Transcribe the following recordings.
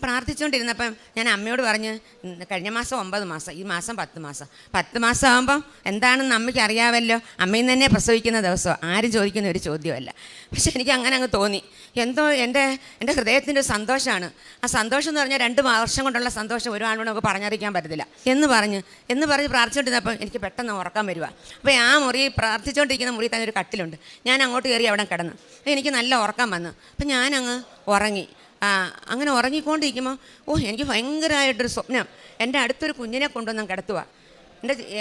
പ്രാർത്ഥിച്ചുകൊണ്ടിരുന്നപ്പം ഞാൻ അമ്മയോട് പറഞ്ഞ് കഴിഞ്ഞ മാസം 9 മാസം, ഈ മാസം 10 മാസം. 10 മാസം ആകുമ്പം എന്താണെന്ന് അമ്മയ്ക്ക് അറിയാമല്ലോ. അമ്മയിൽ നിന്ന് തന്നെ പ്രസവിക്കുന്ന ദിവസം ആരും ചോദിക്കുന്ന ഒരു ചോദ്യമല്ല. പക്ഷെ എനിക്ക് അങ്ങനെ അങ്ങ് തോന്നി, എന്തോ എൻ്റെ ഹൃദയത്തിൻ്റെ ഒരു സന്തോഷമാണ്. ആ സന്തോഷം എന്ന് പറഞ്ഞാൽ 2 വർഷം കൊണ്ടുള്ള സന്തോഷം ഒരാളോട് നമുക്ക് പറഞ്ഞറിയിക്കാൻ പറ്റത്തില്ല. എന്ന് പറഞ്ഞ് പ്രാർത്ഥിച്ചുകൊണ്ടിരുന്നപ്പം എനിക്ക് പെട്ടെന്ന് ഉറക്കം വരിക. അപ്പോൾ ആ മുറി പ്രാർത്ഥിച്ചുകൊണ്ടിരിക്കുന്ന മുറി തന്നെ ഒരു കട്ടിലുണ്ട്. ഞാൻ അങ്ങോട്ട് കയറി അവിടെ കിടന്നു. എനിക്ക് നല്ല ഉറക്കം വന്നു. അപ്പം ഞാനങ്ങ് ഉറങ്ങി. അങ്ങനെ ഉറങ്ങിക്കൊണ്ടിരിക്കുമ്പോൾ എനിക്ക് ഭയങ്കരമായിട്ടൊരു സ്വപ്നം. എൻ്റെ അടുത്തൊരു കുഞ്ഞിനെ കൊണ്ടുവന്ന് കിടത്തുക.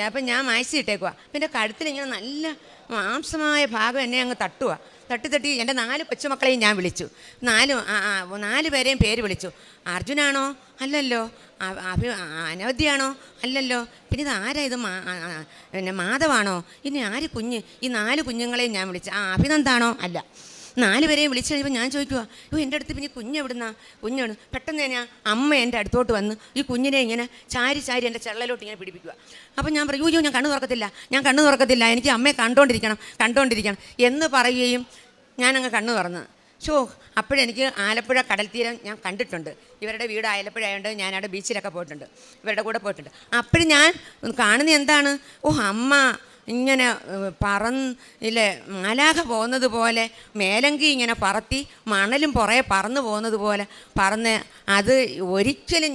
അപ്പം ഞാൻ മായ്ച്ചിട്ടേക്കുക. അപ്പം എൻ്റെ കഴുത്തിലിങ്ങനെ നല്ല മാംസമായ ഭാഗം എന്നെ അങ്ങ് തട്ടി എൻ്റെ 4 കൊച്ചുമക്കളെയും ഞാൻ വിളിച്ചു. 4 പേരെയും പേര് വിളിച്ചു. അർജുനാണോ? അല്ലല്ലോ. അനവധ്യയാണോ? അല്ലല്ലോ. പിന്നെ ഇത് ആരാ? ഇത് പിന്നെ മാധവാണോ? ഇനി ആര് കുഞ്ഞ്? ഈ 4 കുഞ്ഞുങ്ങളെയും ഞാൻ വിളിച്ചു. അഭിനന്ദാണോ? അല്ല. 4 പേരെയും വിളിച്ചു കഴിയുമ്പോൾ ഞാൻ ചോദിക്കുക, എൻ്റെ അടുത്ത് പിന്നെ കുഞ്ഞാണ്. പെട്ടെന്ന് തന്നെ അമ്മ എൻ്റെ അടുത്തോട്ട് വന്ന് ഈ കുഞ്ഞിനെ ഇങ്ങനെ ചാരി എൻ്റെ ചെള്ളലോട്ട് ഇങ്ങനെ പിടിപ്പിക്കുക. അപ്പം ഞാൻ പറയും, ഞാൻ കണ്ണു തുറക്കത്തില്ല, എനിക്ക് അമ്മയെ കണ്ടുകൊണ്ടിരിക്കണം എന്ന് പറയുകയും ഞാനങ്ങ് കണ്ണു തുറന്ന്. അപ്പോഴെനിക്ക് ആലപ്പുഴ കടൽ തീരം ഞാൻ കണ്ടിട്ടുണ്ട്. ഇവരുടെ വീട് ആലപ്പുഴ ആയതുകൊണ്ട് ഞാനവിടെ ബീച്ചിലൊക്കെ പോയിട്ടുണ്ട്, ഇവരുടെ കൂടെ പോയിട്ടുണ്ട്. അപ്പോഴും ഞാൻ കാണുന്നത് എന്താണ്? അമ്മ ഇങ്ങനെ പറന്നില്ലേ, മാലാഖ പോകുന്നത് പോലെ മേലങ്കി ഇങ്ങനെ പറത്തി മണലും പുറകെ പറന്നു പോകുന്നത് പോലെ പറന്ന്. അത് ഒരിക്കലും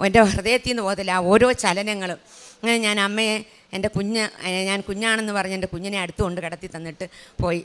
എൻ്റെ ഹൃദയത്തിൽ നിന്ന് പോകത്തില്ല. ഓരോ ചലനങ്ങളും അങ്ങനെ ഞാൻ അമ്മയെ ഞാൻ കുഞ്ഞാണെന്ന് പറഞ്ഞ് എൻ്റെ കുഞ്ഞിനെ അടുത്തുകൊണ്ട് കിടത്തി തന്നിട്ട് പോയി.